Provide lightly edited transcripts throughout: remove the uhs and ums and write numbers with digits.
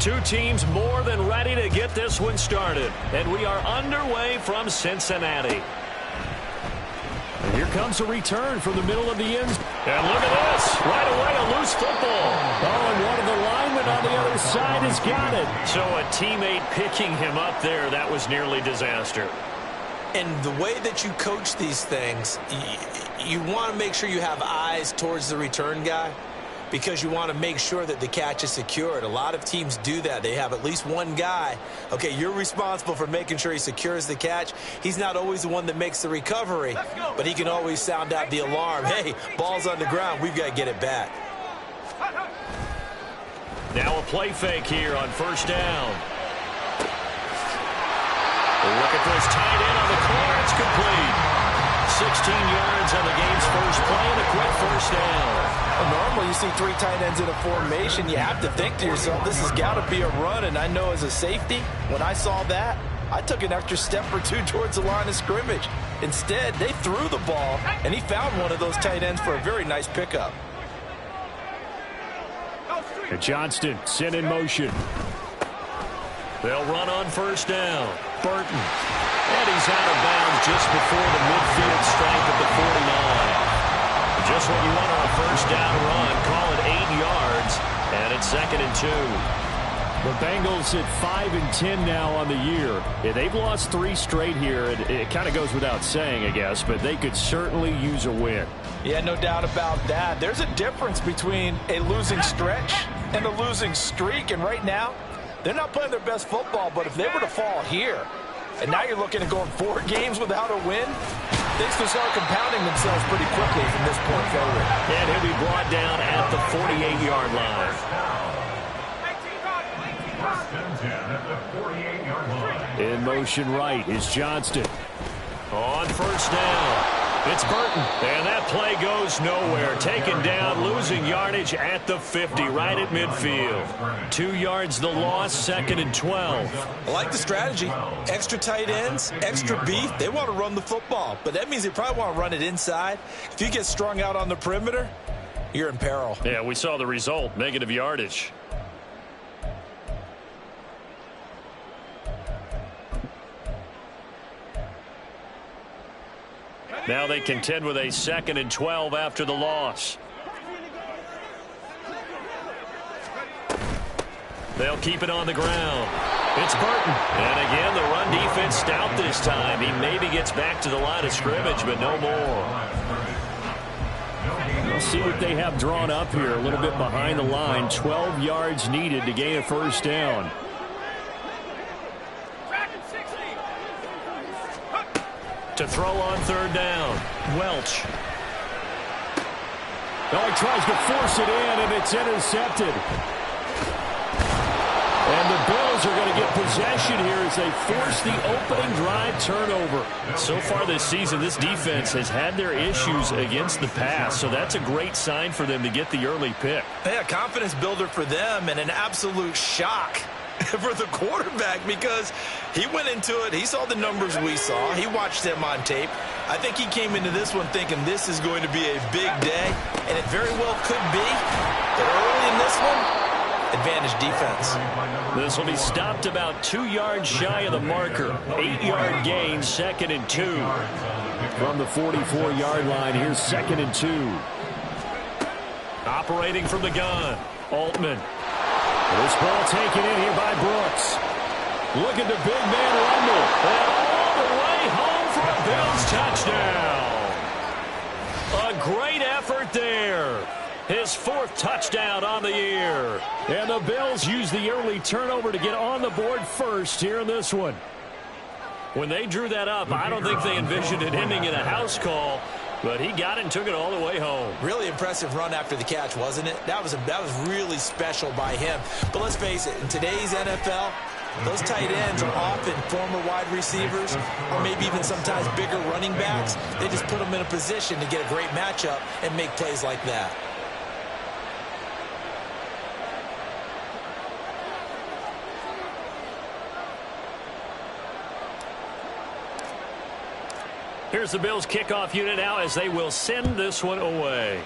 Two teams more than ready to get this one started. And we are underway from Cincinnati. And here comes a return from the middle of the end. And look at this. Right away, a loose football. Oh, and one of the linemen on the other side has got it. So a teammate picking him up there, that was nearly disaster. And the way that you coach these things, you want to make sure you have eyes towards the return guy because you want to make sure that the catch is secured. A lot of teams do that. They have at least one guy. Okay, you're responsible for making sure he secures the catch. He's not always the one that makes the recovery, but he can always sound out the alarm. Hey, ball's on the ground. We've got to get it back. Now a play fake here on first down. Looking for his tight end on the corner. It's complete. 16 yards on the game's first play and a quick first down. Well, normally you see three tight ends in a formation. You have to think to yourself, this has got to be a run. And I know as a safety, when I saw that, I took an extra step or two towards the line of scrimmage. Instead, they threw the ball, and he found one of those tight ends for a very nice pickup. And Johnston sent in motion. They'll run on first down. Burton. And he's out of bounds just before the midfield stripe at the 49. Just what you want on a first down run. Call it 8 yards. And it's 2nd and 2. The Bengals at 5-10 now on the year. Yeah, they've lost 3 straight here. It kind of goes without saying, I guess, but they could certainly use a win. Yeah, no doubt about that. There's a difference between a losing stretch and a losing streak. And right now, they're not playing their best football, but if they were to fall here, and now you're looking at going 4 games without a win, things can start compounding themselves pretty quickly from this point forward. And he'll be brought down at the 48-yard line. In motion right is Johnston. On first down, it's Burton. And that play goes nowhere. Taken down, losing yardage at the 50, right at midfield. 2 yards the loss, 2nd and 12. I like the strategy. Extra tight ends, extra beef. They want to run the football, but that means they probably want to run it inside. If you get strung out on the perimeter, you're in peril. Yeah, we saw the result, negative yardage. Now they contend with a 2nd and 12 after the loss. They'll keep it on the ground. It's Burton. And again, the run defense stout this time. He maybe gets back to the line of scrimmage, but no more. We'll see what they have drawn up here. A little bit behind the line. 12 yards needed to gain a first down. To throw on third down, Welch. Oh, he tries to force it in, and it's intercepted. And the Bills are going to get possession here as they force the opening drive turnover. So far this season, this defense has had their issues against the pass, so that's a great sign for them to get the early pick. Yeah, confidence builder for them and an absolute shock for the quarterback because he went into it. He saw the numbers we saw. He watched them on tape. I think he came into this one thinking this is going to be a big day, and it very well could be. But early in this one, advantage defense. This will be stopped about 2 yards shy of the marker. 8-yard gain, 2nd and 2. From the 44-yard line, here's 2nd and 2. Operating from the gun, Altman. This ball taken in here by Brooks. Look at the big man rumble. And all the way home for a Bills touchdown. A great effort there. His 4th touchdown on the year. And the Bills use the early turnover to get on the board first here in this one. When they drew that up, I don't think they envisioned it ending in a house call. But he got it and took it all the way home. Really impressive run after the catch, wasn't it? That was really special by him. But let's face it, in today's NFL, those tight ends are often former wide receivers or maybe even sometimes bigger running backs. They just put them in a position to get a great matchup and make plays like that. Here's the Bills kickoff unit now as they will send this one away.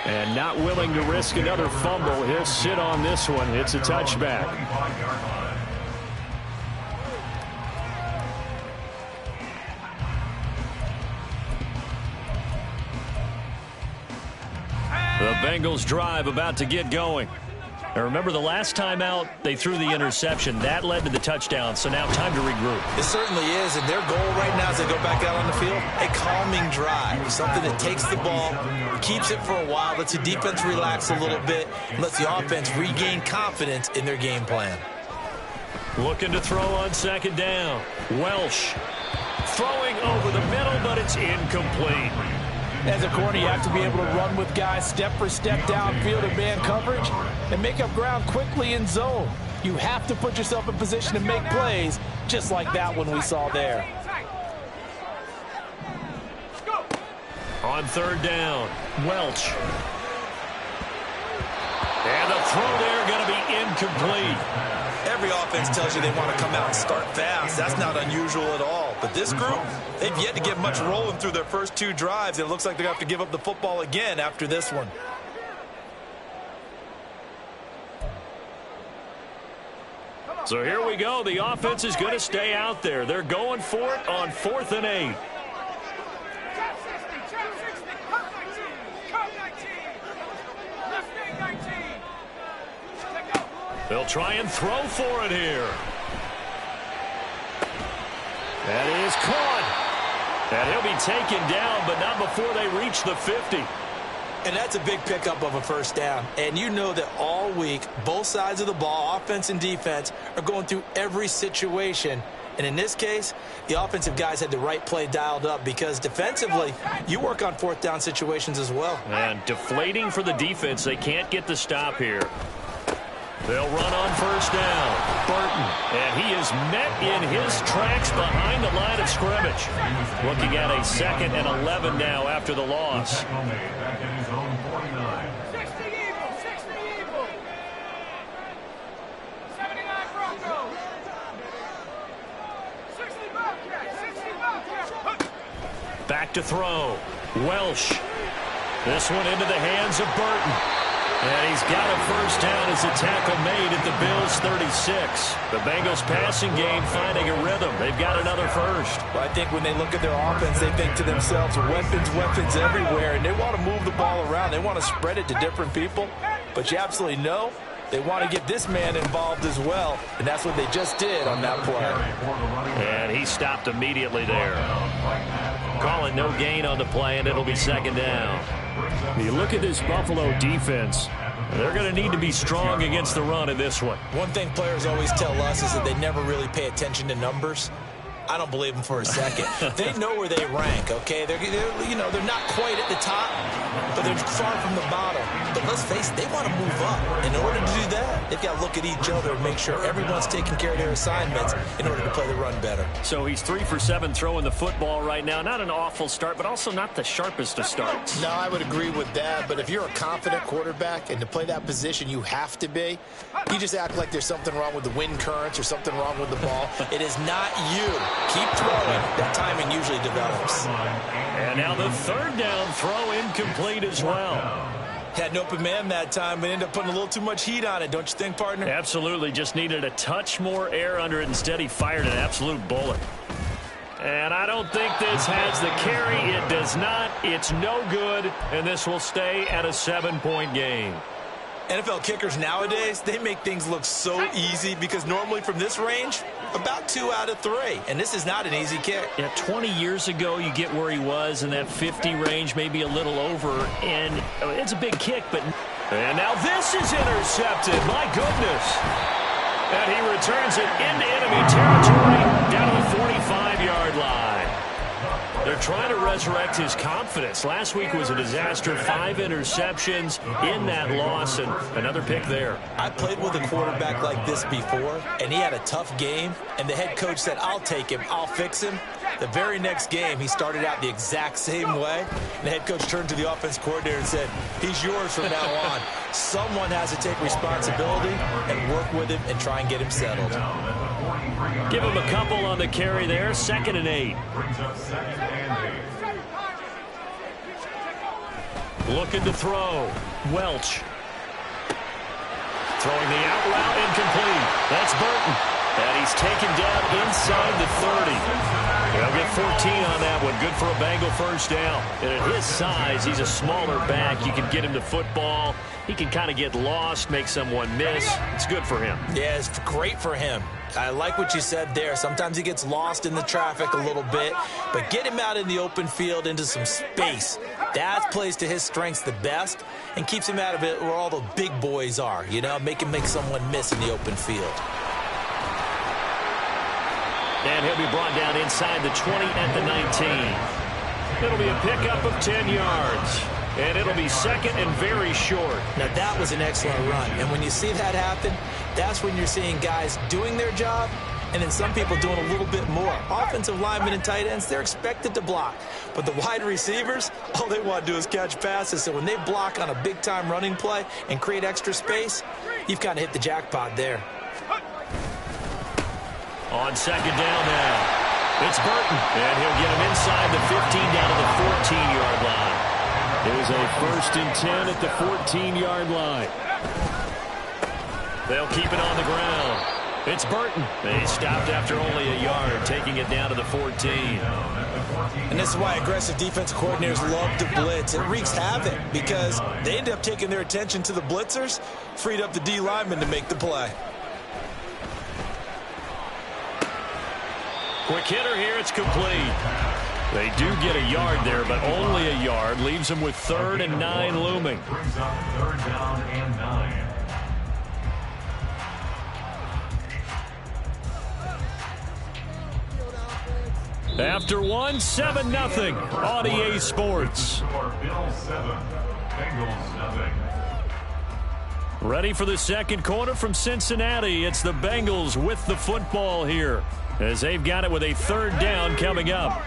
And not willing to risk another fumble. He'll sit on this one. It's a touchback. The Bengals drive about to get going. Now remember, the last time out, they threw the interception. That led to the touchdown, so now time to regroup. It certainly is, and their goal right now as they go back out on the field, a calming drive, something that takes the ball, keeps it for a while, lets the defense relax a little bit, and lets the offense regain confidence in their game plan. Looking to throw on second down. Welsh throwing over the middle, but it's incomplete. As a corner, you have to be able to run with guys step for step downfield in man coverage and make up ground quickly in zone. You have to put yourself in position to make plays, just like that one we saw there. On third down, Welch. And the throw there going to be incomplete. Every offense tells you they want to come out and start fast. That's not unusual at all. But this group, they've yet to get much rolling through their first two drives. It looks like they're going to have to give up the football again after this one. So here we go. The offense is going to stay out there. They're going for it on 4th and 8. They'll try and throw for it here. That is caught. And he'll be taken down, but not before they reach the 50. And that's a big pickup of a first down. And you know that all week, both sides of the ball, offense and defense, are going through every situation. And in this case, the offensive guys had the right play dialed up because defensively, you work on 4th down situations as well. And deflating for the defense. They can't get the stop here. They'll run on first down. Burton. And he is met in his tracks behind the line of scrimmage. Looking at a 2nd and 11 now after the loss. Back to throw. Welsh. This one into the hands of Burton. And he's got a first down as a tackle made at the Bills' 36. The Bengals passing game finding a rhythm. They've got another first. Well, I think when they look at their offense, they think to themselves, weapons everywhere, and they want to move the ball around. They want to spread it to different people. But you absolutely know they want to get this man involved as well, and that's what they just did on that play. And he stopped immediately there. Calling no gain on the play, and it'll be 2nd down. You look at this Buffalo defense. They're going to need to be strong against the run in this one. One thing players always tell us is that they never really pay attention to numbers. I don't believe them for a second. They know where they rank, okay? They're not quite at the top, but they're far from the bottom. But let's face it, they want to move up. In order to do that, they've got to look at each other and make sure everyone's taking care of their assignments in order to play the run better. So he's 3 for 7 throwing the football right now. Not an awful start, but also not the sharpest of starts. No, I would agree with that. But if you're a confident quarterback and to play that position you have to be, you just act like there's something wrong with the wind currents or something wrong with the ball. It is not you. Keep throwing. That timing usually develops. And now the 3rd down throw incomplete as well. Had an open man that time, but ended up putting a little too much heat on it, don't you think, partner? Absolutely. Just needed a touch more air under it. Instead, he fired an absolute bullet. And I don't think this has the carry. It does not. It's no good. And this will stay at a 7-point game. NFL kickers nowadays, they make things look so easy because normally from this range, about 2 out of 3. And this is not an easy kick. Yeah, 20 years ago, you get where he was in that 50 range, maybe a little over. And it's a big kick, but... And now this is intercepted. My goodness. And he returns it into enemy territory down to the 45-yard line. They're trying to resurrect his confidence. Last week was a disaster. 5 interceptions in that loss, and another pick there. I played with a quarterback like this before, and he had a tough game, and the head coach said, I'll take him, I'll fix him. The very next game, he started out the exact same way. And the head coach turned to the offense coordinator and said, he's yours from now on. Someone has to take responsibility and work with him and try and get him settled. Give him a couple on the carry there. 2nd and 8. Looking to throw. Welch. Throwing the out route incomplete. That's Burton. And he's taken down inside the 30. They'll get 14 on that one. Good for a Bengal first down. And at his size, he's a smaller back. You can get him to football. He can kind of get lost, make someone miss. It's good for him. Yeah, it's great for him. I like what you said there. Sometimes he gets lost in the traffic a little bit, but get him out in the open field into some space. That plays to his strengths the best and keeps him out of it where all the big boys are. You know, make him make someone miss in the open field. And he'll be brought down inside the 20 at the 19. It'll be a pickup of 10 yards. And it'll be second and very short. Now, that was an excellent run. And when you see that happen, that's when you're seeing guys doing their job and then some people doing a little bit more. Offensive linemen and tight ends, they're expected to block. But the wide receivers, all they want to do is catch passes. So when they block on a big-time running play and create extra space, you've kind of hit the jackpot there. On second down now, it's Burton. And he'll get him inside the 15 down to the 14-yard line. It was a 1st and 10 at the 14-yard line. They'll keep it on the ground. It's Burton. They stopped after only a yard, taking it down to the 14. And this is why aggressive defensive coordinators love to blitz. It wreaks havoc because they end up taking their attention to the blitzers, freed up the D lineman to make the play. Quick hitter here. It's complete. They do get a yard there, but only a yard. Leaves them with 3rd and 9 looming. Brings up 3rd down and 9. After one, 7-0 on EA Sports. Bills 7, Bengals nothing. Ready for the second quarter from Cincinnati. It's the Bengals with the football here, as they've got it with a 3rd down coming up.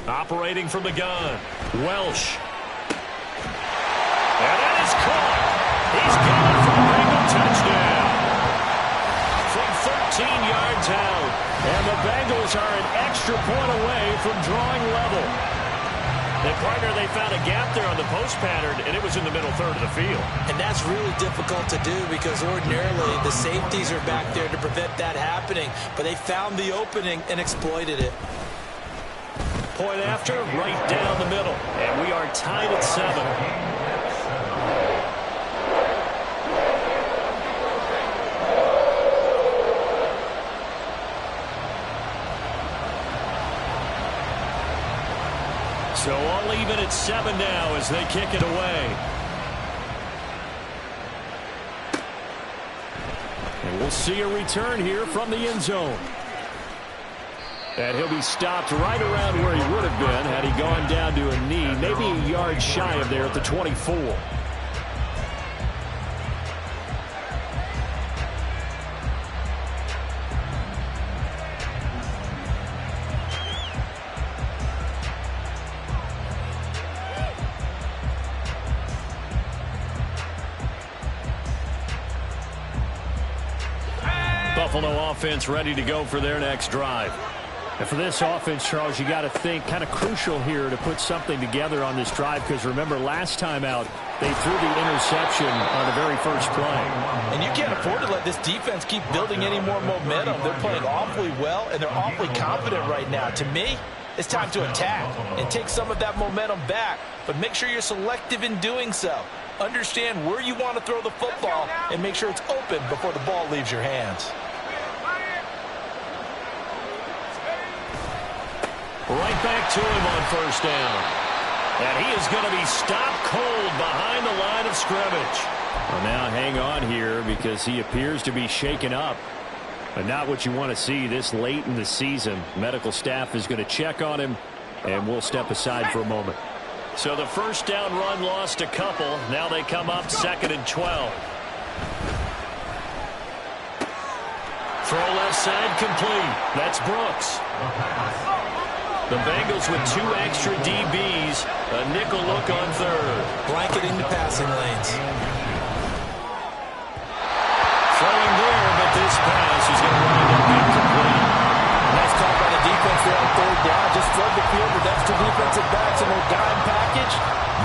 Operating from the gun, Welsh. And that is caught. He's gone for a Bengal touchdown. From 13 yards out. And the Bengals are an extra point away from drawing level. And partner, they found a gap there on the post pattern, and it was in the middle third of the field. And that's really difficult to do because ordinarily the safeties are back there to prevent that happening. But they found the opening and exploited it. Point after, right down the middle. And we are tied at 7. So all even at 7 now as they kick it away. And we'll see a return here from the end zone. And he'll be stopped right around where he would have been had he gone down to a knee, maybe a yard shy of there at the 24. Buffalo offense ready to go for their next drive. And for this offense, Charles, you got to think kind of crucial here to put something together on this drive because remember last time out they threw the interception on the very first play. And you can't afford to let this defense keep building any more momentum. They're playing awfully well and they're awfully confident right now. To me, it's time to attack and take some of that momentum back, but make sure you're selective in doing so. Understand where you want to throw the football and make sure it's open before the ball leaves your hands. Right back to him on first down. And he is going to be stopped cold behind the line of scrimmage. Well, now hang on here because he appears to be shaken up. But not what you want to see this late in the season. Medical staff is going to check on him, and we'll step aside for a moment. So the first down run lost a couple. Now they come up 2nd and 12. Throw left side complete. That's Brooks. The Bengals with 2 extra DBs. A nickel look on third. Blanketing the passing lanes. Throwing there, but this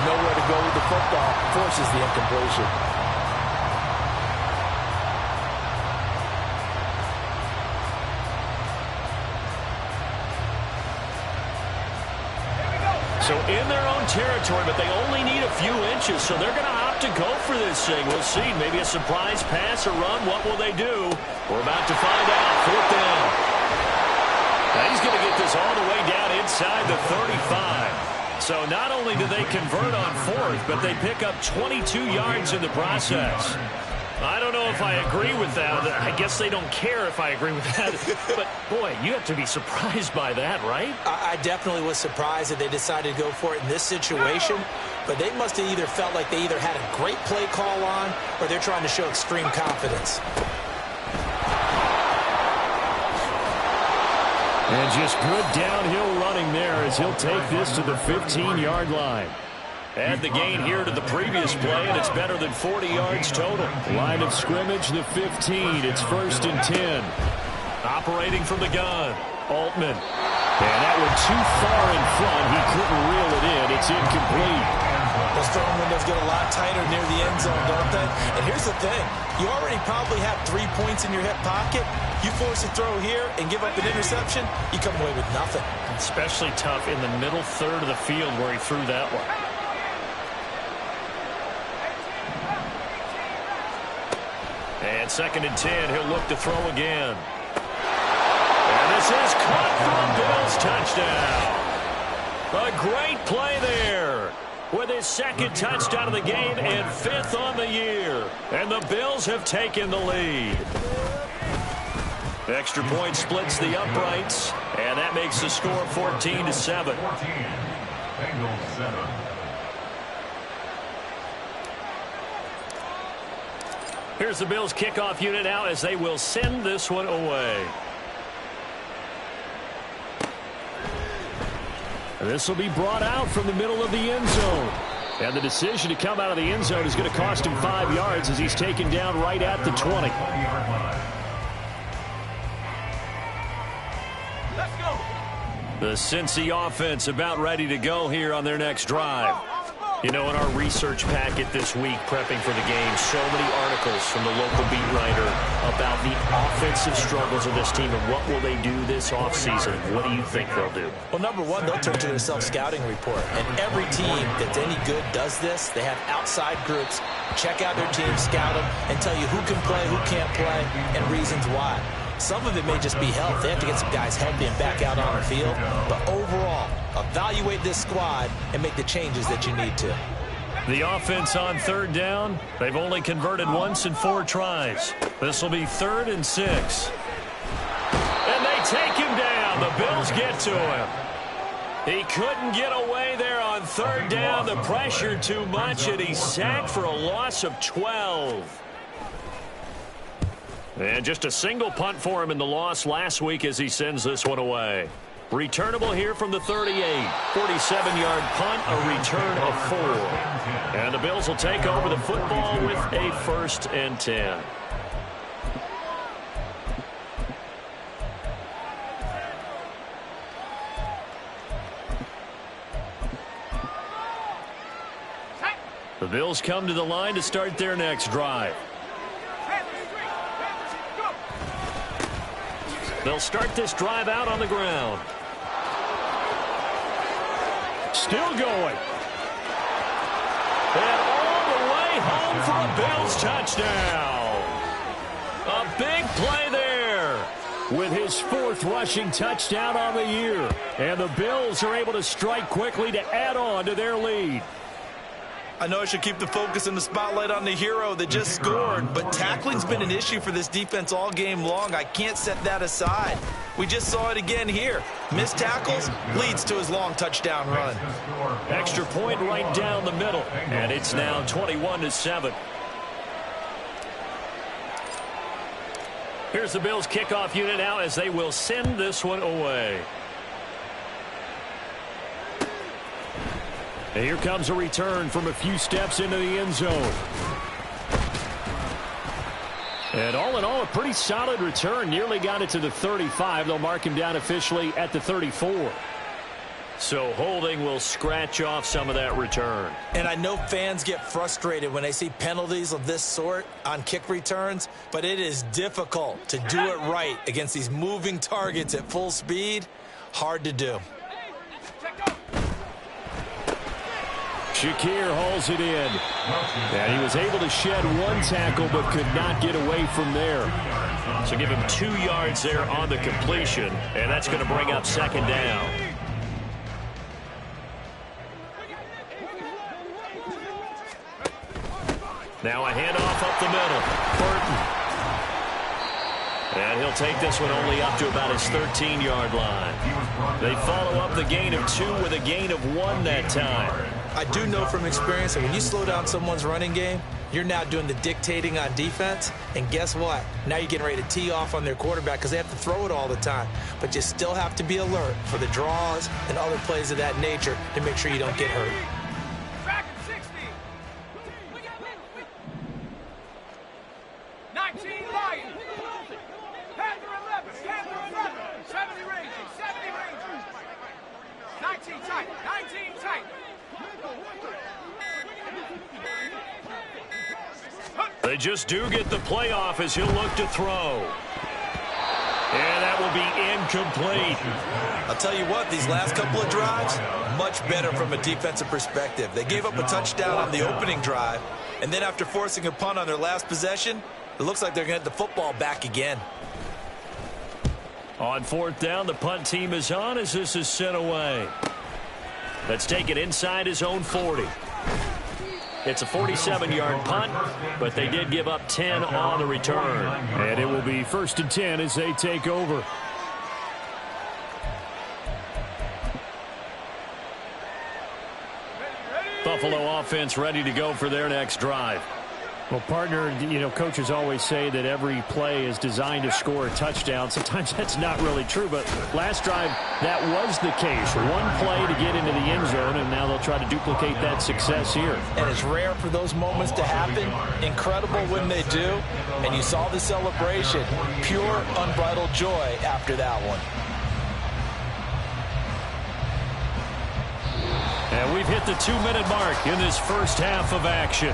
Nowhere to go with the football. Forces the incompletion. So in their own territory, but they only need a few inches, so they're going to opt to go for this thing. We'll see. Maybe a surprise pass or run. What will they do? We're about to find out. 4th down. Now he's going to get this all the way down inside the 35. So not only do they convert on 4th, but they pick up 22 yards in the process. I don't know if I agree with that. I guess they don't care if I agree with that. But, boy, you have to be surprised by that, right? I definitely was surprised that they decided to go for it in this situation. But they must have either felt like they either had a great play call on or they're trying to show extreme confidence. And just good downhill running there as he'll take this to the 15-yard line. Add the gain here to the previous play, and it's better than 40 yards total. Line of scrimmage, the 15. It's 1st and 10. Operating from the gun, Altman. And that one too far in front. He couldn't reel it in. It's incomplete. Those throwing windows get a lot tighter near the end zone, don't they? And here's the thing. You already probably have 3 points in your hip pocket. You force a throw here and give up an interception, you come away with nothing. Especially tough in the middle third of the field where he threw that one. And 2nd and 10, he'll look to throw again. And this is caught for a Bills touchdown. A great play there with his 2nd touchdown of the game and 5th on the year. And the Bills have taken the lead. Extra point splits the uprights, and that makes the score 14-7. 14. Bengals 7. Here's the Bills kickoff unit out as they will send this one away. This will be brought out from the middle of the end zone. And the decision to come out of the end zone is going to cost him 5 yards as he's taken down right at the 20. The Cincy offense about ready to go here on their next drive. You know, in our research packet this week, prepping for the game, so many articles from the local beat writer about the offensive struggles of this team and what will they do this offseason. What do you think they'll do? Well, number one, they'll turn to their self-scouting report. And every team that's any good does this. They have outside groups, check out their team, scout them, and tell you who can play, who can't play, and reasons why. Some of it may just be health. They have to get some guys healthy and back out on the field. But overall, evaluate this squad and make the changes that you need to. The offense on 3rd down, they've only converted once in 4 tries. This will be 3rd and 6. And they take him down. The Bills get to him. He couldn't get away there on 3rd down. The pressure too much, and he's sacked for a loss of 12. And just a single punt for him in the loss last week as he sends this one away. Returnable here from the 38. 47-yard punt, a return of 4. And the Bills will take over the football with a 1st and 10. The Bills come to the line to start their next drive. They'll start this drive out on the ground. Still going. And all the way home for a Bills touchdown. A big play there. With his 4th rushing touchdown on the year. And the Bills are able to strike quickly to add on to their lead. I know I should keep the focus and the spotlight on the hero that just scored, but tackling's been an issue for this defense all game long. I can't set that aside. We just saw it again here. Missed tackles leads to his long touchdown run. Extra point right down the middle, and it's now 21-7. Here's the Bills kickoff unit now as they will send this one away. And here comes a return from a few steps into the end zone. And all in all, a pretty solid return. Nearly got it to the 35. They'll mark him down officially at the 34. So holding will scratch off some of that return. And I know fans get frustrated when they see penalties of this sort on kick returns, but it is difficult to do it right against these moving targets at full speed. Hard to do. Shakir hauls it in. And he was able to shed one tackle but could not get away from there. So give him 2 yards there on the completion, and that's going to bring up second down. Now a handoff up the middle. Burton. And he'll take this one only up to about his 13-yard line. They follow up the gain of 2 with a gain of 1 that time. I do know from experience that when you slow down someone's running game, you're now doing the dictating on defense. And guess what? Now you're getting ready to tee off on their quarterback because they have to throw it all the time. But you still have to be alert for the draws and other plays of that nature to make sure you don't get hurt. 19 Lions. Panther 11. Panther 11. 70 Rangers. 70 Rangers. 19 tight. 19 tight. They just do get the playoff as he'll look to throw. And that will be incomplete. I'll tell you what, these last couple of drives, much better from a defensive perspective. They gave up a touchdown on the opening drive, and then after forcing a punt on their last possession, it looks like they're going to get the football back again. On 4th down, the punt team is on as this is sent away. Let's take it inside his own 40. It's a 47-yard punt, but they did give up 10 on the return. And it will be 1st and 10 as they take over. Buffalo offense ready to go for their next drive. Well, partner, you know, coaches always say that every play is designed to score a touchdown. Sometimes that's not really true, but last drive, that was the case. One play to get into the end zone, and now they'll try to duplicate that success here. And it's rare for those moments to happen. Incredible when they do. And you saw the celebration. Pure, unbridled joy after that one. And we've hit the 2-minute mark in this first half of action.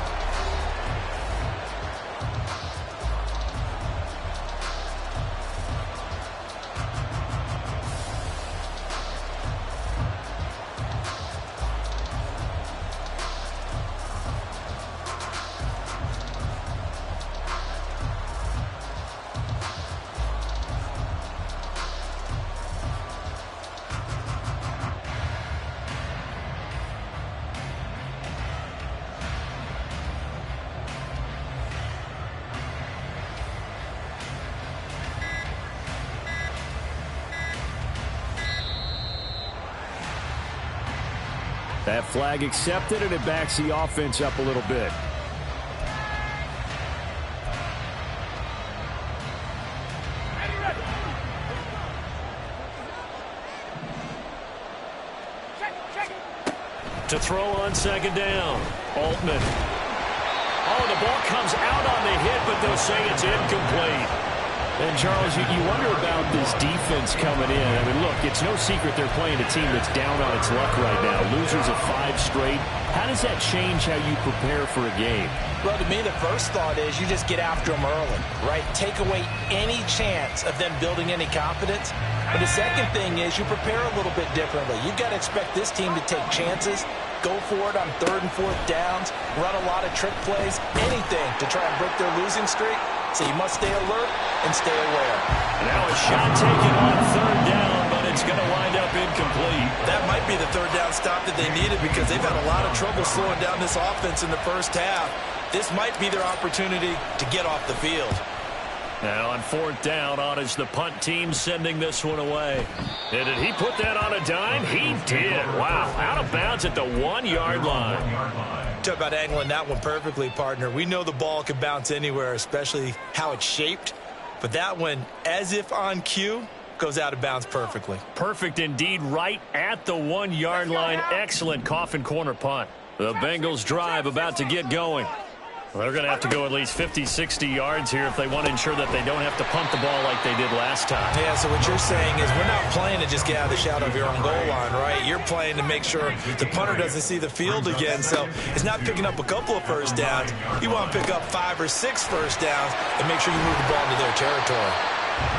That flag accepted, and it backs the offense up a little bit. To throw on 2nd down, Altman. Oh, the ball comes out on the hit, but they'll say it's incomplete. And, Charles, you wonder about this defense coming in. I mean, look, it's no secret they're playing a team that's down on its luck right now. Losers of 5 straight. How does that change how you prepare for a game? Well, to me, the first thought is you just get after them early, right? Take away any chance of them building any confidence. And the second thing is you prepare a little bit differently. You've got to expect this team to take chances, go for it on 3rd and 4th downs, run a lot of trick plays, anything to try and break their losing streak. So you must stay alert and stay aware. Now a shot taken on 3rd down, but it's going to wind up incomplete. That might be the 3rd down stop that they needed because they've had a lot of trouble slowing down this offense in the first half. This might be their opportunity to get off the field. Now on 4th down, on is the punt team sending this one away. And did he put that on a dime? He did. Wow, out of bounds at the 1-yard line. Talk about angling that one perfectly, partner. We know the ball can bounce anywhere, especially how it's shaped. But that one, as if on cue, goes out of bounds perfectly. Perfect indeed, right at the 1-yard line. Excellent coffin corner punt. The Bengals drive about to get going. Well, they're going to have to go at least 50, 60 yards here if they want to ensure that they don't have to punt the ball like they did last time. Yeah, so what you're saying is we're not playing to just get out of the shadow of your own goal line, right? You're playing to make sure the punter doesn't see the field again. So it's not picking up a couple of first downs. You want to pick up 5 or 6 first downs and make sure you move the ball into their territory.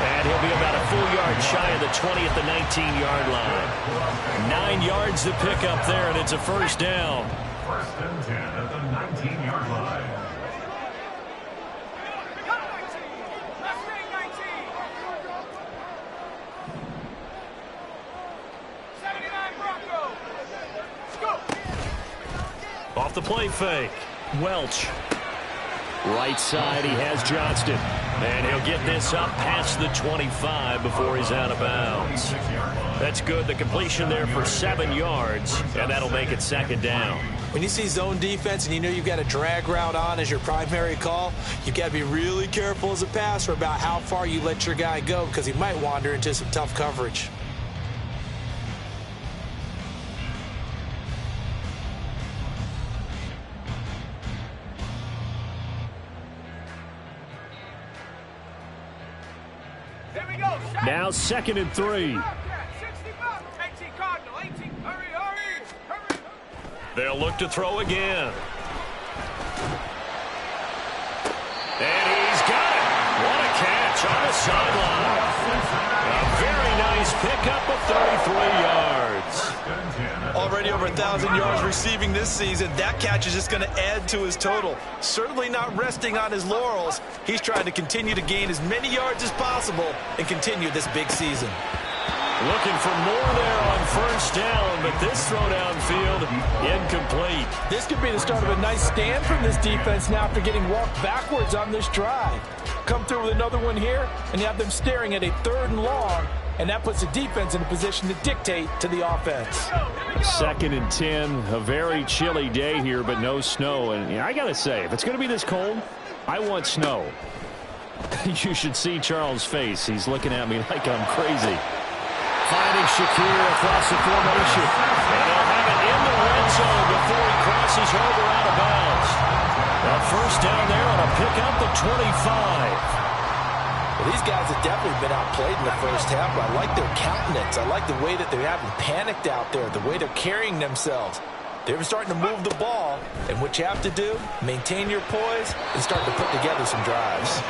And he'll be about a full yard shy of the 20 at the 19-yard line. 9 yards to pick up there, and it's a first down. First and 10 at the 19-yard line. Off the play fake. Welch. Right side, he has Johnston. And he'll get this up past the 25 before he's out of bounds. That's good. The completion there for 7 yards, and that'll make it second down. When you see zone defense and you know you've got a drag route on as your primary call, you've got to be really careful as a passer about how far you let your guy go because he might wander into some tough coverage. Now 2nd and 3. They'll look to throw again. And he's got it. What a catch on the sideline. A very nice pickup of 33 yards. Already over 1,000 yards receiving this season. That catch is just going to add to his total. Certainly not resting on his laurels. He's trying to continue to gain as many yards as possible and continue this big season. Looking for more there on first down, but this throw downfield incomplete. This could be the start of a nice stand from this defense now after getting walked backwards on this drive. Come through with another one here, and you have them staring at a 3rd and long, and that puts the defense in a position to dictate to the offense. 2nd and 10, a very chilly day here, but no snow. And I got to say, if it's going to be this cold, I want snow. You should see Charles' face. He's looking at me like I'm crazy. Finding Shakir across the formation. And he'll have it in the red zone before he crosses over out of bounds. A first down there on a pickup of 25. Well, these guys have definitely been outplayed in the first half, but I like their countenance. I like the way that they're having panicked out there, the way they're carrying themselves. They're starting to move the ball, and what you have to do, maintain your poise and start to put together some drives.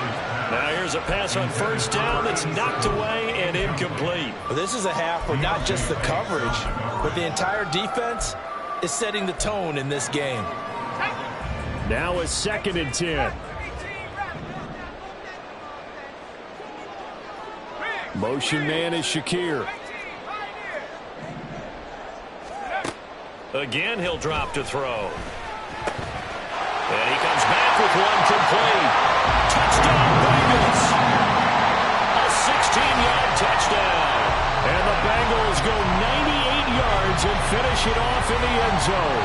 Now here's a pass on first down that's knocked away and incomplete. Well, this is a half where not just the coverage, but the entire defense is setting the tone in this game. Now a 2nd and 10. Motion man is Shakir. Again, he'll drop to throw. And he comes back with one complete. Touchdown, Bengals. A 16-yard touchdown. And the Bengals go 98 yards and finish it off in the end zone.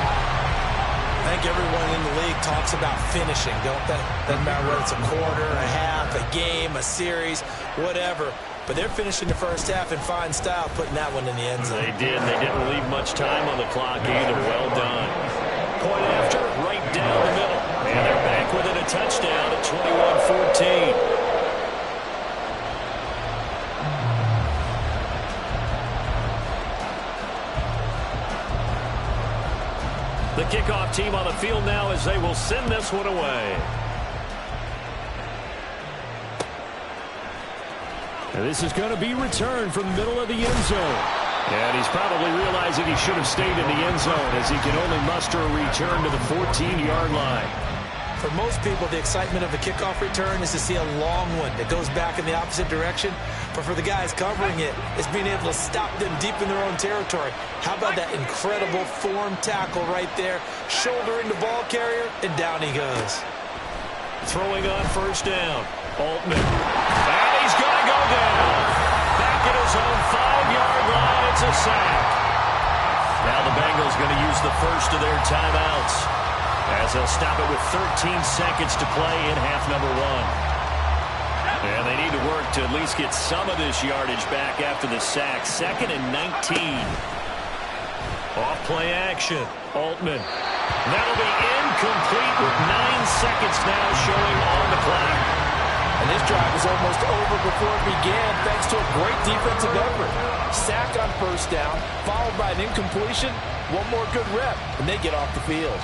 I think everyone in the league talks about finishing, don't they? Doesn't matter whether it's a quarter, a half, a game, a series, whatever. But they're finishing the first half in fine style, putting that one in the end zone. They did. They didn't leave much time on the clock either. Well done. Point after, right down the middle. And they're back within a touchdown at 21-14. The kickoff team on the field now as they will send this one away. And this is going to be returned from the middle of the end zone. And he's probably realizing he should have stayed in the end zone as he can only muster a return to the 14-yard line. For most people, the excitement of a kickoff return is to see a long one that goes back in the opposite direction. But for the guys covering it, it's being able to stop them deep in their own territory. How about that incredible form tackle right there? Shoulder into ball carrier, and down he goes. Throwing on first down. Altman. And he's going to go down. Back at his own 5-yard line. It's a sack. Now the Bengals going to use the first of their timeouts as they'll stop it with 13 seconds to play in half number 1. And they need to work to at least get some of this yardage back after the sack. 2nd and 19. Off play action. Altman. That'll be incomplete with 9 seconds now showing on the clock. And this drive is almost over before it began thanks to a great defensive effort. Sack on first down, followed by an incompletion. One more good rep, and they get off the field.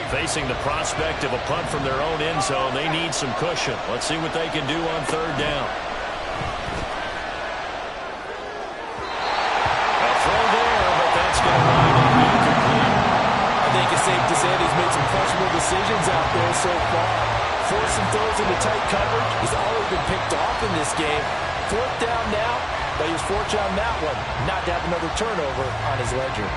Facing the prospect of a punt from their own end zone, they need some cushion. Let's see what they can do on third down. A throw there, but that's going to wind up incomplete. I think it's safe to say that he's made some questionable decisions out there so far. Forcing throws into tight coverage. He's always been picked off in this game. Fourth down now, but he was fortunate on that one not to have another turnover on his ledger.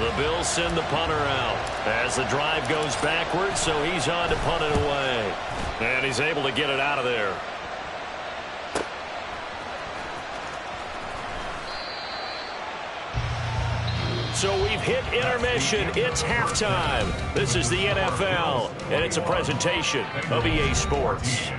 The Bills send the punter out as the drive goes backwards, so he's on to punt it away. And he's able to get it out of there. So we've hit intermission. It's halftime. This is the NFL, and it's a presentation of EA Sports.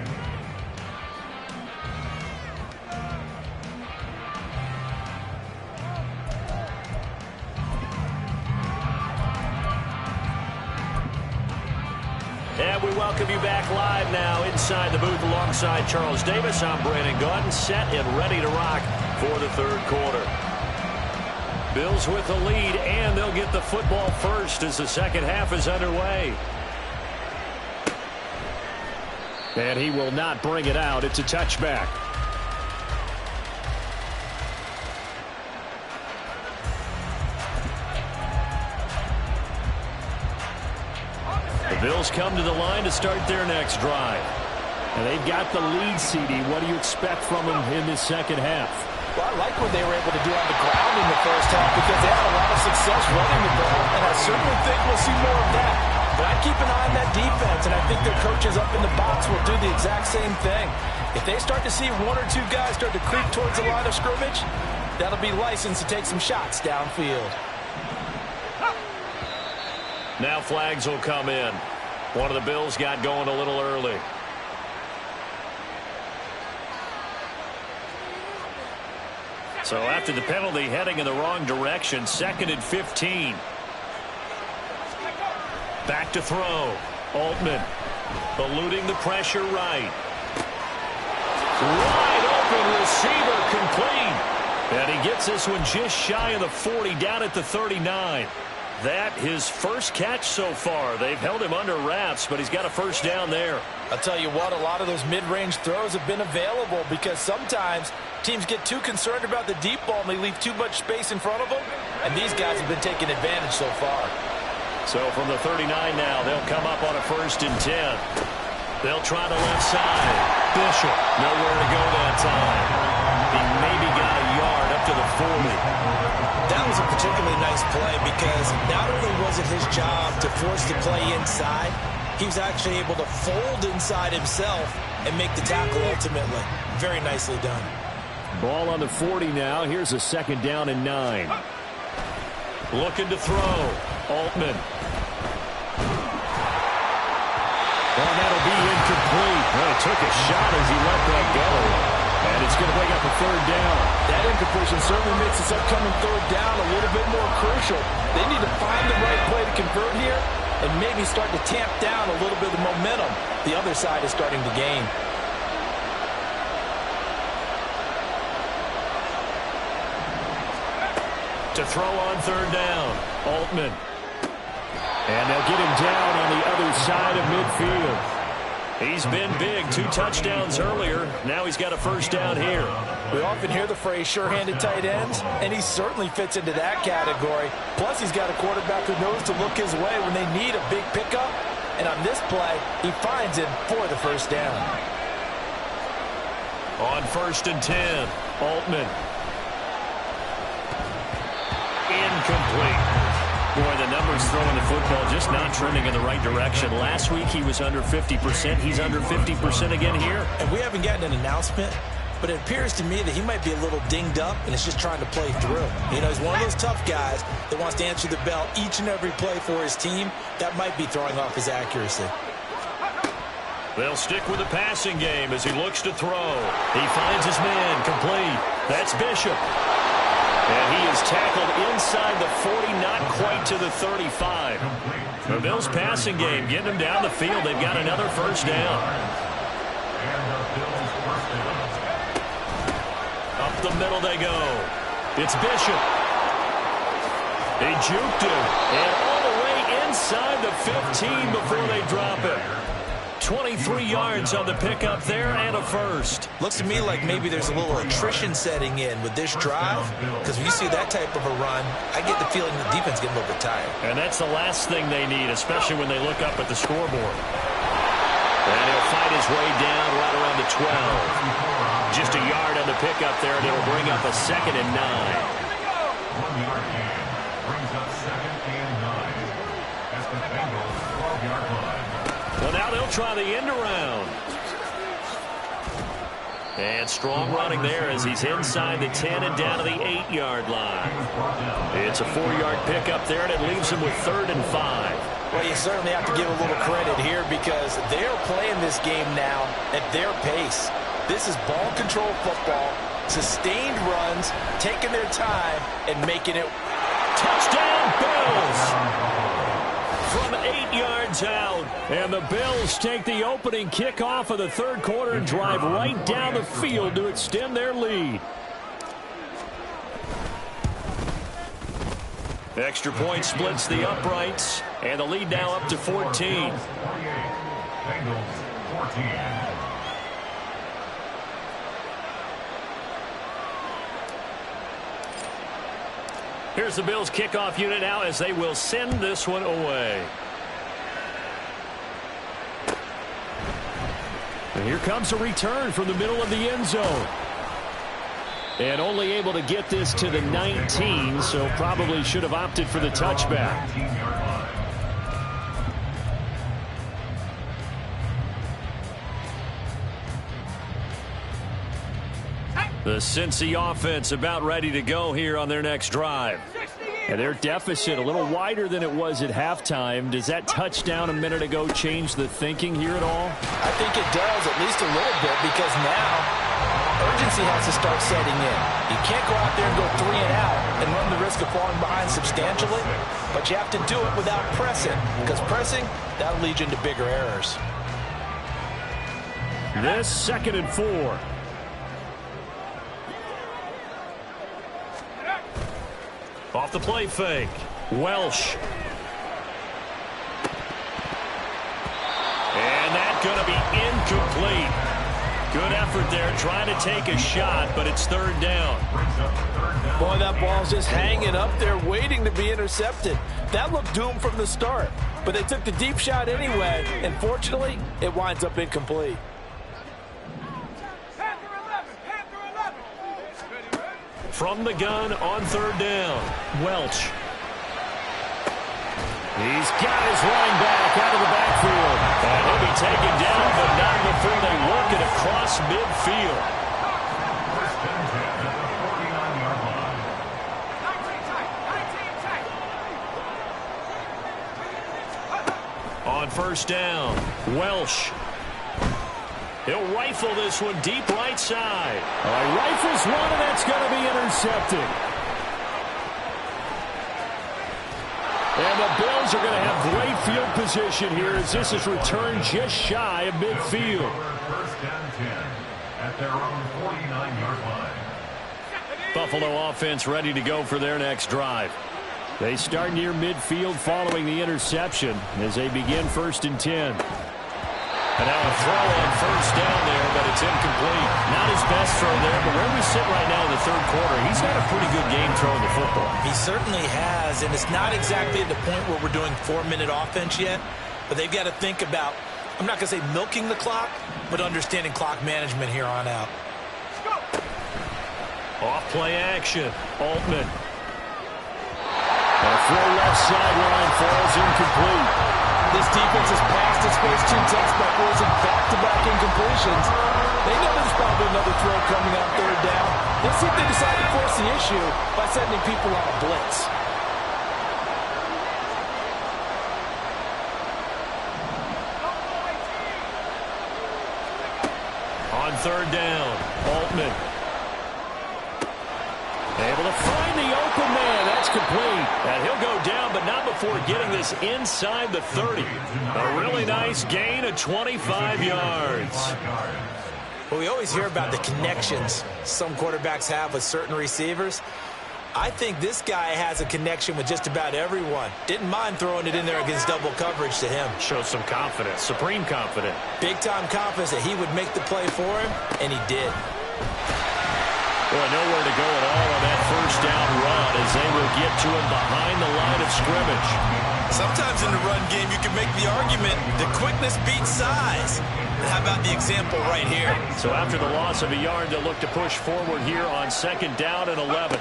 And we welcome you back live now inside the booth alongside Charles Davis. I'm Brandon Gaudin, set and ready to rock for the third quarter. Bills with the lead, and they'll get the football first as the second half is underway. And he will not bring it out. It's a touchback. The Bills come to the line to start their next drive. And they've got the lead, CD. What do you expect from them in this second half? Well, I like what they were able to do on the ground in the first half because they had a lot of success running the ball, and I certainly think we'll see more of that. But I keep an eye on that defense, and I think their coaches up in the box will do the exact same thing. If they start to see one or two guys start to creep towards the line of scrimmage, that'll be licensed to take some shots downfield. Now flags will come in. One of the Bills got going a little early. So after the penalty, heading in the wrong direction, 2nd and 15. Back to throw. Altman eluding the pressure right. Wide open receiver complete. And he gets this one just shy of the 40, down at the 39. That his first catch so far. They've held him under wraps, but he's got a first down there. I'll tell you what, a lot of those mid-range throws have been available because sometimes teams get too concerned about the deep ball and they leave too much space in front of them, and these guys have been taking advantage so far. So from the 39 now, they'll come up on a 1st and 10. They'll try the left side. Bishop, nowhere to go that time. He maybe got a yard up to the 40. That was a particularly nice play because not only was it his job to force the play inside, he was actually able to fold inside himself and make the tackle ultimately. Very nicely done. Ball on the 40 now. Here's a 2nd down and 9. Looking to throw. Altman. Well, that'll be incomplete. Well, he took a shot as he let that go. And it's going to bring up a 3rd down. That incompletion certainly makes this upcoming 3rd down a little bit more crucial. They need to find the right play to convert here and maybe start to tamp down a little bit of momentum the other side is starting to gain. To throw on 3rd down. Altman. And they'll get him down on the other side of midfield. He's been big. 2 touchdowns earlier. Now he's got a 1st down here. We often hear the phrase sure-handed tight ends, and he certainly fits into that category. Plus, he's got a quarterback who knows to look his way when they need a big pickup. And on this play, he finds him for the 1st down. On 1st and 10, Altman. Incomplete. Boy, the numbers throwing the football just not trending in the right direction. Last week he was under 50%. He's under 50% again here. And we haven't gotten an announcement, but it appears to me that he might be a little dinged up and is just trying to play through. You know, he's one of those tough guys that wants to answer the bell each and every play for his team. That might be throwing off his accuracy. They'll stick with the passing game as he looks to throw. He finds his man, complete. That's Bishop. And he is tackled inside the 40, not quite to the 35. The Bills passing game, getting them down the field. They've got another first down. Up the middle they go. It's Bishop. They juked him. And all the way inside the 15 before they drop it. 23 yards on the pickup there and a first. Looks to me like maybe there's a little attrition setting in with this drive, because when you see that type of a run, I get the feeling the defense getting a little bit tired. And that's the last thing they need, especially when they look up at the scoreboard. And he'll fight his way down right around the 12. Just a yard on the pickup there, and it'll bring up a 2nd and 9. 1 yard gain brings up 2nd and 9 at the Bengals 12-yard line. Well, now they'll try the end around. And strong running there as he's inside the 10 and down to the 8-yard line. It's a 4-yard pickup there, and it leaves him with 3rd and 5. Well, you certainly have to give a little credit here because they're playing this game now at their pace. This is ball control football, sustained runs, taking their time, and making it. Touchdown, Bills! From 8 yards out, and the Bills take the opening kickoff of the third quarter and drive right down the field to extend their lead. Extra point splits the uprights, and the lead now up to 14. 48. Bengals 14. Here's the Bills kickoff unit now as they will send this one away. And here comes a return from the middle of the end zone. And only able to get this to the 19, so probably should have opted for the touchback. The Cincy offense about ready to go here on their next drive. And their deficit a little wider than it was at halftime. Does that touchdown a minute ago change the thinking here at all? I think it does, at least a little bit, because now urgency has to start setting in. You can't go out there and go 3 and out and run the risk of falling behind substantially, but you have to do it without pressing, because pressing, that'll lead you into bigger errors. This 2nd and 4. Off the play fake. Welsh. And that's going to be incomplete. Good effort there trying to take a shot, but it's 3rd down. Boy, that ball's just hanging up there waiting to be intercepted. That looked doomed from the start, but they took the deep shot anyway, and fortunately, it winds up incomplete. From the gun on 3rd down, Welch. He's got his running back out of the backfield. And he'll be taken down, but not before they work it across midfield. First and 10 at the 49-yard line. On 1st down, Welsh. He'll rifle this one deep right side. Rifles one, and that's going to be intercepted. And the Bills are going to have great field position here as this is returned just shy of midfield. First and 10 at their own 49-yard line. Buffalo offense ready to go for their next drive. They start near midfield following the interception as they begin 1st and 10. And now a throw on 1st down there, but it's incomplete. Not his best throw there, but where we sit right now in the 3rd quarter, he's got a pretty good game throwing the football. He certainly has, and it's not exactly at the point where we're doing 4-minute offense yet, but they've got to think about, I'm not going to say milking the clock, but understanding clock management here on out. Off play action, Altman. A throw left sideline falls incomplete. This defense has passed its first 2 tests by forcing back-to-back incompletions. They know there's probably another throw coming on 3rd down. Let's see if they decide to force the issue by sending people on a blitz. third down. Altman. Able to find the open man. That's complete. And he'll go down, but not before getting this inside the 30. A really nice gain of 25 yards. Well, we always hear about the connections some quarterbacks have with certain receivers. I think this guy has a connection with just about everyone. Didn't mind throwing it in there against double coverage to him. Shows some confidence, supreme confidence. Big-time confidence that he would make the play for him, and he did. Boy, nowhere to go at all on that first down run as they will get to him behind the line of scrimmage. Sometimes in the run game, you can make the argument that quickness beats size. How about the example right here? So after the loss of a yard, they'll look to push forward here on second down and 11.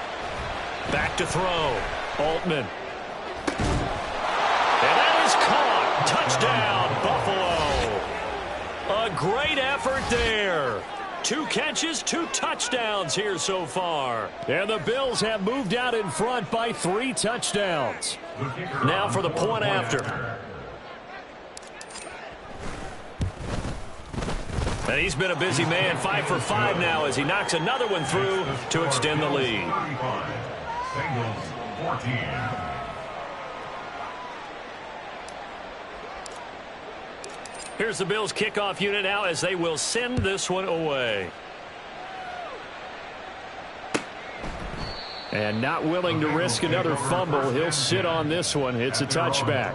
Back to throw. Altman. And that is caught. Touchdown, Buffalo. A great effort there. 2 catches, 2 touchdowns here so far. And the Bills have moved out in front by 3 touchdowns. Now for the point after. And he's been a busy man, 5 for 5 now as he knocks another one through to extend the lead. Bengals 14. Here's the Bills kickoff unit now as they will send this one away. And not willing to risk another fumble. He'll sit on this one. It's a touchback.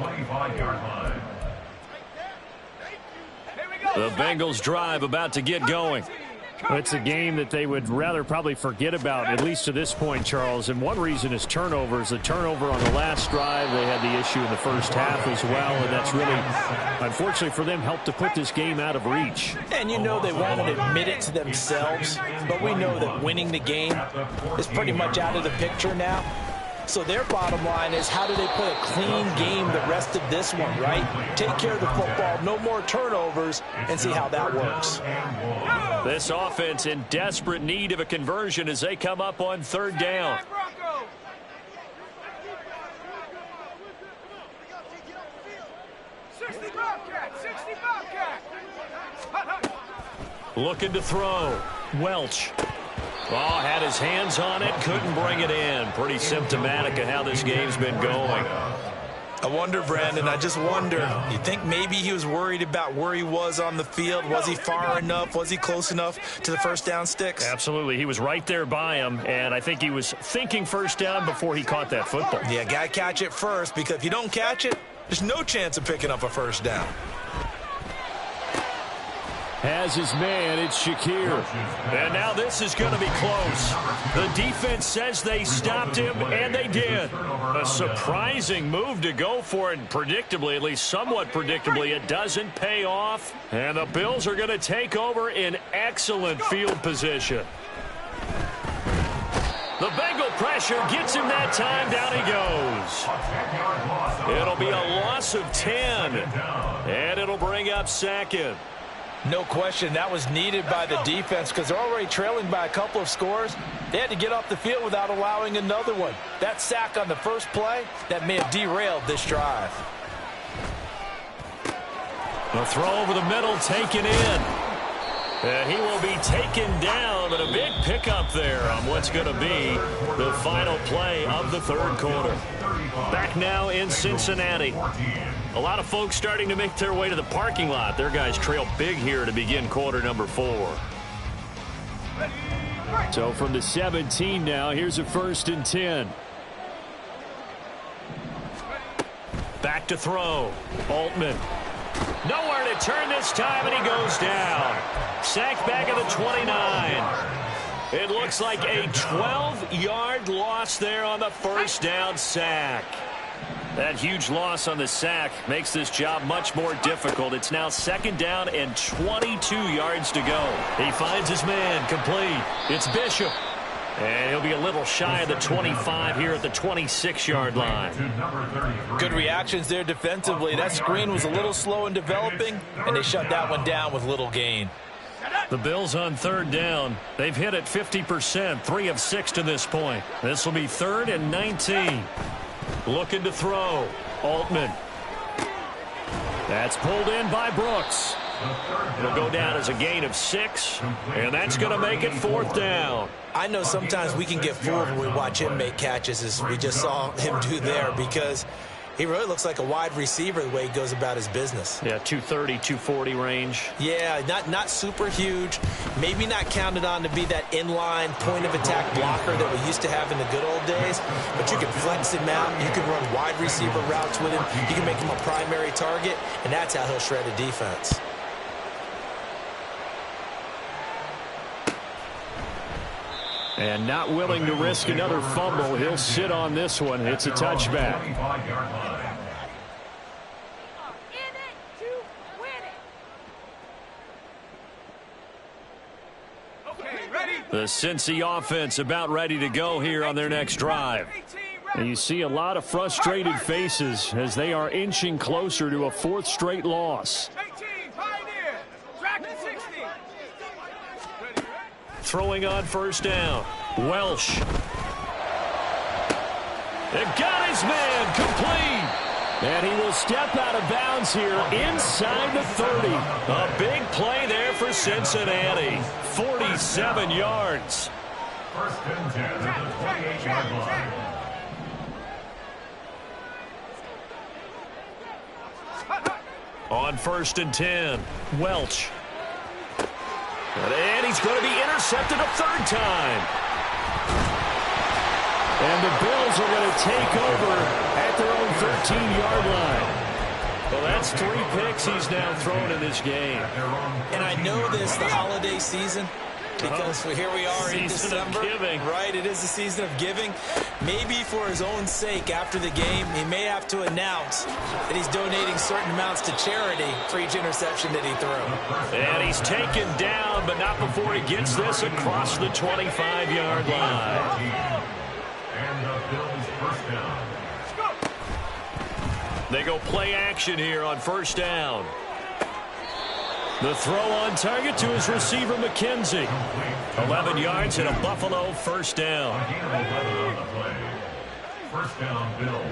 The Bengals drive about to get going. It's a game that they would rather probably forget about, at least to this point, Charles. And one reason is turnovers. The turnover on the last drive, they had the issue in the first half as well. And that's really, unfortunately for them, helped to put this game out of reach. And you know they won't admit it to themselves, but we know that winning the game is pretty much out of the picture now. So their bottom line is, how do they play a clean game the rest of this one, right? Take care of the football, no more turnovers, and see how that works. This offense in desperate need of a conversion as they come up on third down. 60 Bobcat, 60 Bobcat. Looking to throw. Welch. Oh, had his hands on it, couldn't bring it in. Pretty symptomatic of how this game's been going. I wonder, Brandon, I just wonder, you think maybe he was worried about where he was on the field? Was he far enough? Was he close enough to the first down sticks? Absolutely. He was right there by him, and I think he was thinking first down before he caught that football. Yeah, got to catch it first, because if you don't catch it, there's no chance of picking up a first down. Has his man, it's Shakir. And now this is going to be close. The defense says they stopped him, and they did. A surprising move to go for it, and predictably, at least somewhat predictably, it doesn't pay off. And the Bills are going to take over in excellent field position. The Bengal pressure gets him that time. Down he goes. It'll be a loss of 10, and it'll bring up second. No question, that was needed by the defense because they're already trailing by a couple of scores. They had to get off the field without allowing another one. That sack on the first play, that may have derailed this drive. The throw over the middle, taken in. And he will be taken down, but a big pickup there on what's going to be the final play of the third quarter. Back now in Cincinnati. A lot of folks starting to make their way to the parking lot. Their guys trail big here to begin quarter number 4. So from the 17 now, here's a 1st and 10. Back to throw. Altman. Nowhere to turn this time, and he goes down. Sacked back at the 29. It looks like a 12-yard loss there on the first down sack. That huge loss on the sack makes this job much more difficult. It's now 2nd down and 22 yards to go. He finds his man, complete. It's Bishop. And he'll be a little shy of the 25 here at the 26-yard line. Good reactions there defensively. That screen was a little slow in developing, and they shut that one down with little gain. The Bills on 3rd down. They've hit it 50%, 3 of 6 to this point. This will be 3rd and 19. Looking to throw. Altman. That's pulled in by Brooks. It'll go down as a gain of 6, and that's going to make it 4th down. I know sometimes we can get fooled when we watch him make catches, as we just saw him do there, because he really looks like a wide receiver the way he goes about his business. Yeah, 230, 240 range. Yeah, not super huge. Maybe not counted on to be that inline point-of-attack blocker that we used to have in the good old days. But you can flex him out. You can run wide receiver routes with him. You can make him a primary target, and that's how he'll shred a defense. And not willing to risk another fumble. He'll sit on this one. It's a touchback. The Cincy offense about ready to go here on their next drive. And you see a lot of frustrated faces as they are inching closer to a 4th straight loss. Throwing on 1st down. Welsh. They've got his man complete. And he will step out of bounds here inside the 30. A big play there for Cincinnati. 47 yards. 1st and 10 at the 28-yard line. On 1st and 10, Welch. And he's going to be intercepted a 3rd time. And the Bills are going to take over at their own 13-yard line. Well, that's 3 picks he's now thrown in this game. And I know this, the holiday season, because here we are in December. Right, it is the season of giving. Maybe for his own sake after the game, he may have to announce that he's donating certain amounts to charity for each interception that he threw. And he's taken down, but not before he gets this across the 25-yard line. And the Bills 1st down. They go play action here on 1st down. The throw on target to his receiver, McKenzie. 11 yards and a Buffalo 1st down. 1st down, Bills.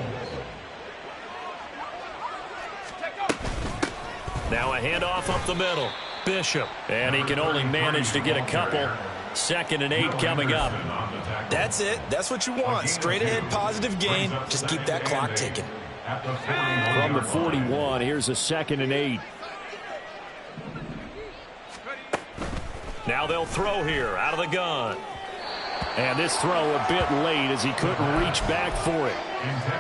Now a handoff up the middle. Bishop. And he can only manage to get a couple. 2nd and 8 coming up. That's it. That's what you want. Straight ahead, positive gain. Just keep that clock ticking. From the 41, here's a 2nd and 8. Now they'll throw here out of the gun. And this throw a bit late as he couldn't reach back for it.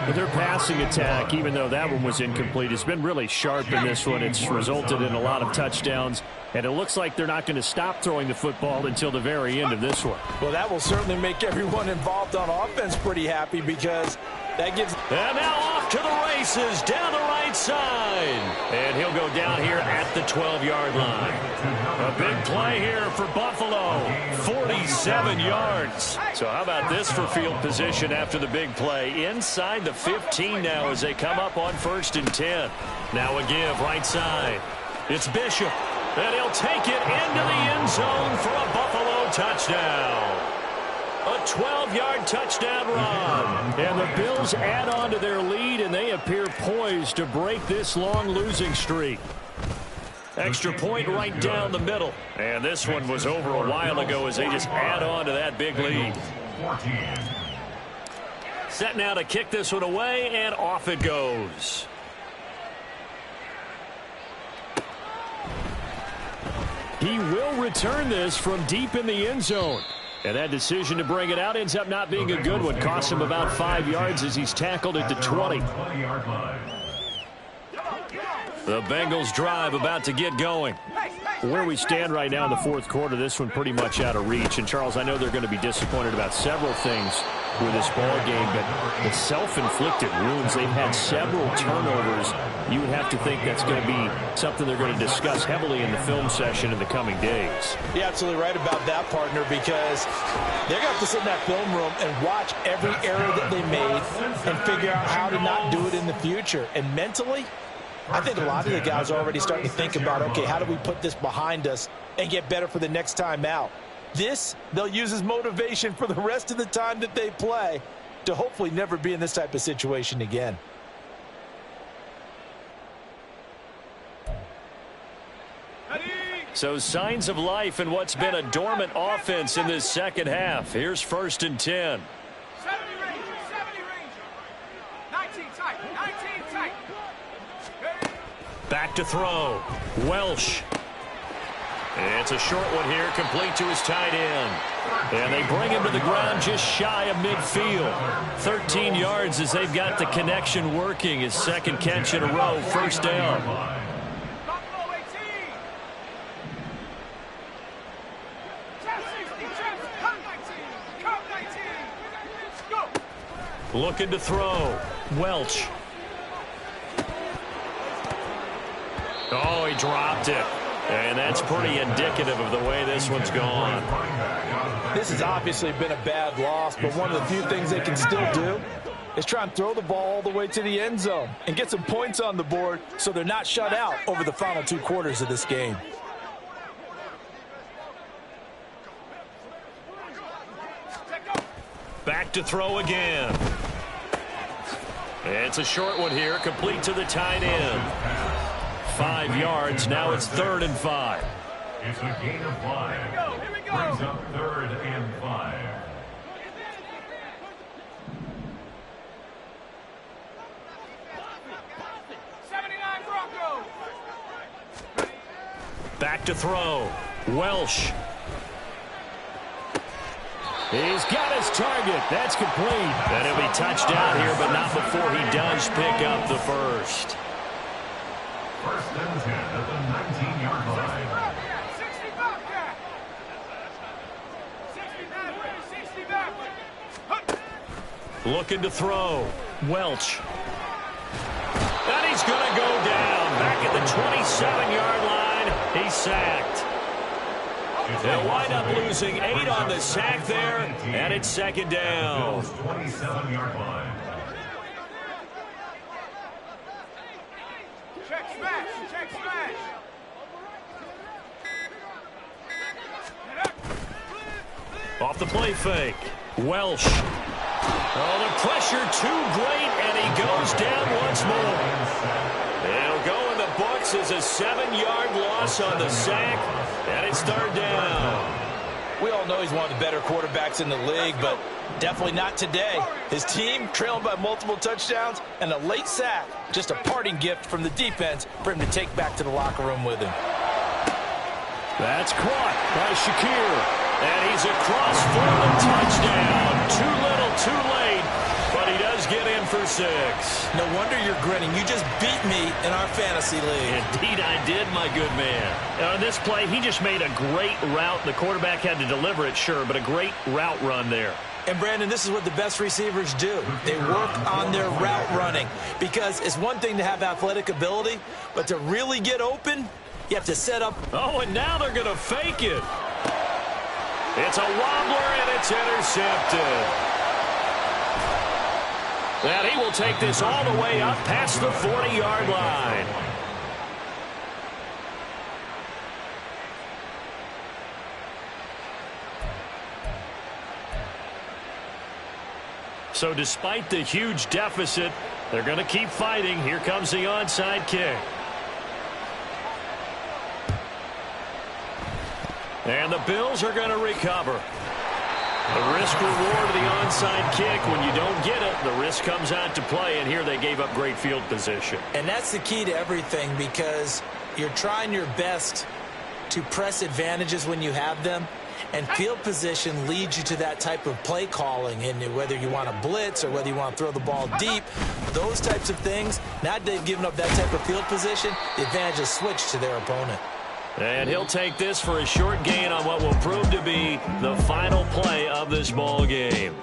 But their passing attack, even though that one was incomplete, has been really sharp in this one. It's resulted in a lot of touchdowns. And it looks like they're not going to stop throwing the football until the very end of this one. Well, that will certainly make everyone involved on offense pretty happy, because that gives... And now off to the races down the right side. And he'll go down here at the 12-yard line. A big play here for Buffalo. 47 yards. So how about this for field position after the big play? Inside the 15 now as they come up on 1st and 10. Now a give right side. It's Bishop. And he'll take it into the end zone for a Buffalo touchdown. A 12-yard touchdown run. And the Bills add on to their lead, and they appear poised to break this long losing streak. Extra point right down the middle. And this one was over a while ago as they just add on to that big lead. Set now to kick this one away, and off it goes. He will return this from deep in the end zone. And that decision to bring it out ends up not being a good one. Costs him about 5 yards as he's tackled at the 20. The Bengals drive about to get going. Where we stand right now in the 4th quarter, this one pretty much out of reach. And, Charles, I know they're going to be disappointed about several things with this ball game, but the self-inflicted wounds, they've had several turnovers. You would have to think that's going to be something they're going to discuss heavily in the film session in the coming days. You're absolutely right about that, partner, because they're going to have to sit in that film room and watch every error that they made and figure out how to not do it in the future. And mentally, I think a lot of the guys are already starting to think about, okay, how do we put this behind us and get better for the next time out? This, they'll use as motivation for the rest of the time that they play to hopefully never be in this type of situation again. So signs of life in what's been a dormant offense in this second half. Here's 1st and 10. 70 Rangers, 70 Rangers. 19 tight, 19 tight. Back to throw. Welsh. It's a short one here, complete to his tight end. And they bring him to the ground just shy of midfield. 13 yards as they've got the connection working. His second catch in a row, 1st down. Buffalo 18. Chap 60, Chaps, come 19, come 19. Go. Looking to throw. Welch. Oh, he dropped it. And that's pretty indicative of the way this one's gone. This has obviously been a bad loss, but one of the few things they can still do is try and throw the ball all the way to the end zone and get some points on the board so they're not shut out over the final 2 quarters of this game. Back to throw again. It's a short one here, complete to the tight end. 5 yards, now it's 3rd and 5. It's a gain of 5. Here we go. Brings up 3rd and 5. Back to throw. Welsh. He's got his target. That's complete. And he'll be touchdown here, but not before he does pick up the first. 1st and 10 at the 19-yard line. 60 back there. 60 back. Looking to throw. Welch. And he's going to go down. Back at the 27-yard line. He's sacked. They'll wind up losing 8 on the sack there, and it's 2nd down. 27-yard line. Check smash, check smash. Off the play fake. Welsh. Oh, the pressure too great, and he goes down once more. It'll go in the books as a 7-yard loss on the sack, and it's 3rd down. We all know he's one of the better quarterbacks in the league, but definitely not today. His team trailing by multiple touchdowns and a late sack. Just a parting gift from the defense for him to take back to the locker room with him. That's caught by Shakir. And he's across for the touchdown. Too little, too late, but he does get in for 6. No wonder you're grinning. You just beat me in our fantasy league. Indeed I did, my good man. On this play, he just made a great route. The quarterback had to deliver it, sure, but a great route run there. And, Brandon, this is what the best receivers do. They work on their route running because it's one thing to have athletic ability, but to really get open, you have to set up. Oh, and now they're going to fake it. It's a wobbler, and it's intercepted. And he will take this all the way up past the 40-yard line. So despite the huge deficit, they're going to keep fighting. Here comes the onside kick. And the Bills are going to recover. The risk-reward of the onside kick, when you don't get it, the risk comes out to play, and here they gave up great field position. And that's the key to everything because you're trying your best to press advantages when you have them, and field position leads you to that type of play calling, and whether you want to blitz or whether you want to throw the ball deep, those types of things, now that they've given up that type of field position, the advantage is switched to their opponent. And he'll take this for a short gain on what will prove to be the final play of this ball game.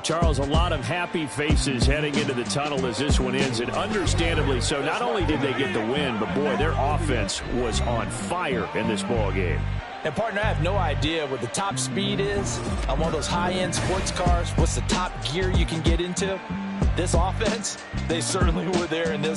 Charles, a lot of happy faces heading into the tunnel as this one ends, and understandably so. Not only did they get the win, but, boy, their offense was on fire in this ball game. And, partner, I have no idea what the top speed is on one of those high-end sports cars. What's the top gear you can get into? This offense, they certainly were there in this